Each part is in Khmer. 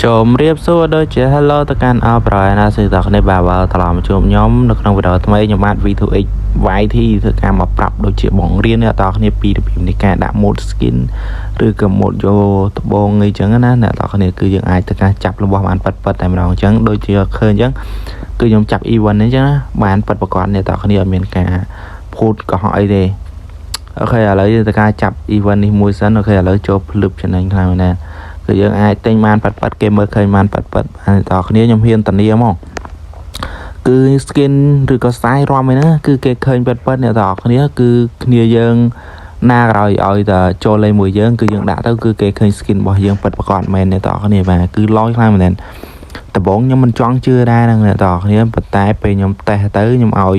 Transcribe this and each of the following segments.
ចូលរៀបសួរដូចជា Hello ទៅកាន់អបរយណាសិស្សទាំងនេះបាទត្រឡប់មកជួបខ្ញុំនៅក្នុងវីដេអូថ្មីខ្ញុំបាទ V2X YT ធ្វើការមកប្រាប់ដូចជាបងរៀនអ្នកទាំងគ្នាពីរបៀបនៃការដាក់ mode skin ឬក៏ mode យកត្បូងអីចឹងណាអ្នកទាំងគ្នាគឺយើងអាចធ្វើការចាប់របស់បានប៉ិតតែម្ដងអញ្ចឹងដូចជាឃើញអញ្ចឹងគឺខ្ញុំចាប់ event អញ្ចឹងណាបានប៉ិតប្រកបអ្នកទាំងគ្នាអត់មានការភូតកុហកអីទេអូខេឥឡូវយើងធ្វើការចាប់ event នេះមួយសិនអូខេឥឡូវចូលភ្លឹបចំណេញខ្លាំងណាស់គឺយើងអាចទិញបានប៉ាត់គេមើលឃើញបានប៉ាត់ហើយតើគ្នាខ្ញុំហ៊ានតានាមកគឺ skin ឬក៏ style រំឯហ្នឹងគឺគេឃើញប៉ាត់អ្នកតើគ្នាគឺគ្នាយើងណាក្រោយឲ្យតែចូលលេងមួយយើងគឺយើងដាក់ទៅគឺគេឃើញ skin របស់យើងប៉ាត់ប្រកបមែនអ្នកតើគ្នាបាទគឺឡយខ្លាំងមែនដំបងខ្ញុំមិនចង់ជឿដែរហ្នឹងអ្នកតើគ្នាប៉ុន្តែពេលខ្ញុំតេស្តទៅខ្ញុំឲ្យ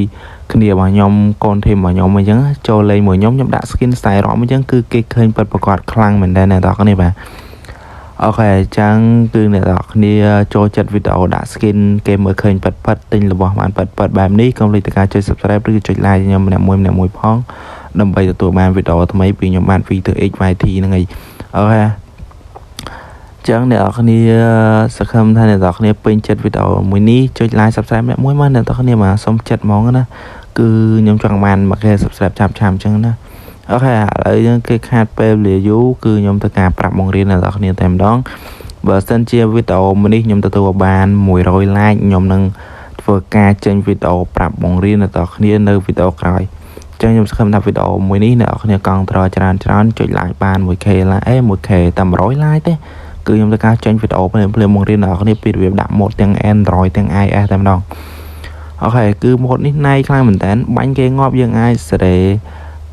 គ្នារបស់ខ្ញុំកូនធីមរបស់ខ្ញុំអញ្ចឹងចូលលេងមួយខ្ញុំដាក់ skin style រំអញ្ចឹងគឺគេឃើញប៉ាត់ប្រកបខ្លាំងមែនដែរអ្នកតើគ្នាបាទអូខេអញ្ចឹងគឺអ្នកនរគ្នាចូលចិត្តវីដេអូដាក់ skin គេមើលឃើញប៉ិតទិញរបស់បានប៉ិតបែបនេះកុំភ្លេចតែការចុច subscribe ឬចុច like ខ្ញុំម្នាក់មួយផងដើម្បីទទួលបានវីដេអូថ្មីពីខ្ញុំបាន V2X YT ហ្នឹងឯងអូខេអញ្ចឹងអ្នកនរគ្នាសង្ឃឹមថាអ្នកនរគ្នាពេញចិត្តវីដេអូមួយនេះចុច like subscribe ម្នាក់មួយមកអ្នកនរគ្នាមកសុំចិត្តហ្មងណាគឺខ្ញុំចង់បានមកគេ subscribe ឆាប់អញ្ចឹងណាអូខេឥឡូវយើងគេខាតពេលវេលាយូរគឺខ្ញុំទៅការប្រាប់បង្រៀនអ្នកនរគ្នាតែម្ដងបើសិនជាវីដេអូមួយនេះខ្ញុំទទួលបាន100 like ខ្ញុំនឹងធ្វើការចេញវីដេអូប្រាប់បង្រៀនអ្នកនរគ្នានៅវីដេអូក្រោយអញ្ចឹងខ្ញុំសង្ឃឹមថាវីដេអូមួយនេះអ្នកនរគ្នាកង់ត្រច្រើនចុច like បាន 1k like 1k តែ100 like ទេគឺខ្ញុំទៅការចេញវីដេអូភ្លាមបង្រៀនអ្នកនរគ្នាពីរបៀបដាក់ mode ទាំង Android ទាំង iOS តែម្ដងអូខេគឺ mode នេះណៃខ្លាំងមែនតើបាញ់គេងាប់យើងអាចសេរី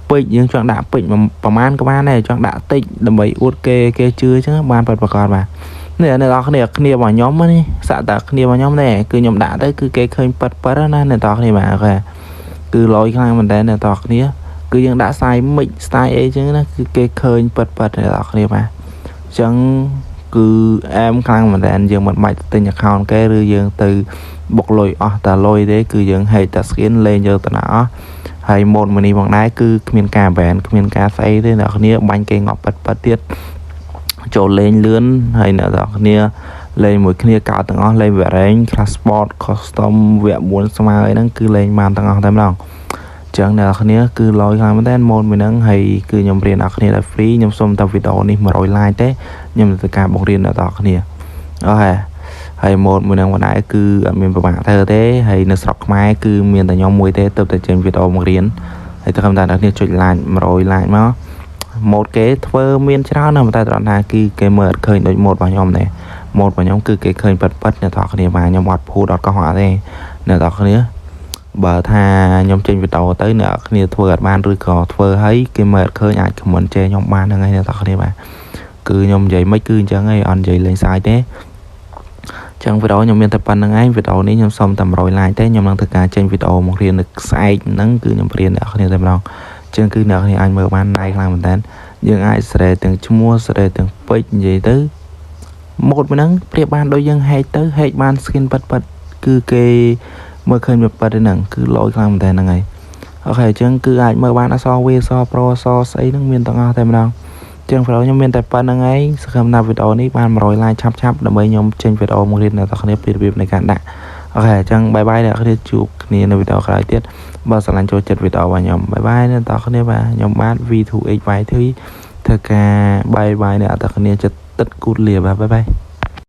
ពេជ្រយើងចង់ដាក់ពេជ្រប្រហែលក៏បានដែរចង់ដាក់តិចដើម្បីអួតគេជឿអញ្ចឹងបានប្រកបបាទនេះអ្នកនរគ្នារបស់ខ្ញុំនេះសាក់តែគ្នារបស់ខ្ញុំដែរគឺខ្ញុំដាក់ទៅគឺគេឃើញប៉ិតណាអ្នកនរគ្នាបាទអូខេគឺលយខ្លាំងមែនតើអ្នកនរគ្នាគឺយើងដាក់ style mix style អីអញ្ចឹងណាគឺគេឃើញប៉ិតអ្នកនរគ្នាបាទអញ្ចឹងគឺអែមខ្លាំងមែនតើយើងមិនបាច់ទិញ account គេឬយើងទៅបុកលុយអស់តែលុយទេគឺយើងហេតុតែ skin លេងយកទៅណាអស់ហើយ mode មួយនេះផងដែរគឺគ្មានការ ban គ្មានការស្អីទេអ្នកគ្នាបាញ់គេងាប់ប៉ិតទៀតចូលលេងលឿនហើយអ្នកគ្នាលេងមួយគ្នាកោតទាំងអស់លេងវរែង class sport custom វគ្គ4ស្មើអីហ្នឹងគឺលេងបានទាំងអស់តែម្ដងអញ្ចឹងអ្នកគ្នាគឺលយខ្លាំងមែនតើ mode មួយហ្នឹងហើយគឺខ្ញុំរៀនអ្នកគ្នាដល់ free ខ្ញុំសុំតែវីដេអូនេះ100 like ទេខ្ញុំទៅការបង្រៀនអ្នកគ្នាអូខេហើយ mode មួយហ្នឹងបណ្ដែរគឺអត់មានប្រមាណធ្វើទេហើយនៅស្រុកខ្មែរគឺមានតែខ្ញុំមួយទេទៅតែចេញវីដេអូមករៀនហើយទៅខំតែអ្នកគ្នាចុច like 100 like មក mode គេធ្វើមានច្រើនណាស់តែត្រង់ថាគឺគេមើលអត់ឃើញដូច mode របស់ខ្ញុំទេ mode របស់ខ្ញុំគឺគេឃើញប៉ិតអ្នកនរគ្នាបាទខ្ញុំអត់ភូតអត់កុហកទេអ្នកនរគ្នាបើថាខ្ញុំចេញវីដេអូទៅអ្នកគ្នាធ្វើអត់បានឬក៏ធ្វើឲ្យគេមើលអត់ឃើញអាច comment ចេញខ្ញុំបានហ្នឹងហើយអ្នកនរគ្នាបាទគឺខ្ញុំនិយាយមិនគឺអញ្ចឹងឯងអត់និយាយលេងសាយទេចឹងវីដេអូខ្ញុំមានតែប៉ុណ្្នឹងឯងវីដេអូនេះខ្ញុំសុំតែ100 like ទេខ្ញុំនឹងធ្វើការចេញវីដេអូមករៀននៅស្អែកហ្នឹងគឺខ្ញុំរៀនអ្នកគ្នាតែម្ដងចឹងគឺអ្នកគ្នាអាចមើលបានណៃខ្លាំងមែនតើយើងអាចស្រែទាំងឈ្មោះស្រែទាំងពេជ្រនិយាយទៅម៉ូតហ្នឹងប្រៀបបានដូចយើងហែកទៅហែកបាន skin ប៉ិតគឺគេមើលឃើញប៉ិតហ្នឹងគឺលយខ្លាំងមែនតើហ្នឹងហើយអូខេចឹងគឺអាចមើលបានអសវាសប្រូអសស្អីហ្នឹងមានទាំងអស់តែម្ដងចឹងវីដេអូខ្ញុំមានតែប៉ុណ្្នឹងឯងសង្ឃឹមថាវីដេអូនេះបាន100 like ឆាប់ដើម្បីខ្ញុំចេញវីដេអូមករៀនអ្នកទាំងគ្នាពីរបៀបនៃការដាក់អូខេអញ្ចឹងបាយបាយអ្នកគ្នាជួបគ្នានៅវីដេអូក្រោយទៀតបើស្រឡាញ់ចូលចិត្តវីដេអូរបស់ខ្ញុំបាយបាយអ្នកទាំងគ្នាបាទខ្ញុំបាទ V2X YT ធ្វើការបាយអ្នកទាំងគ្នាចិត្តទឹកគូតលាបាទបាយបាយ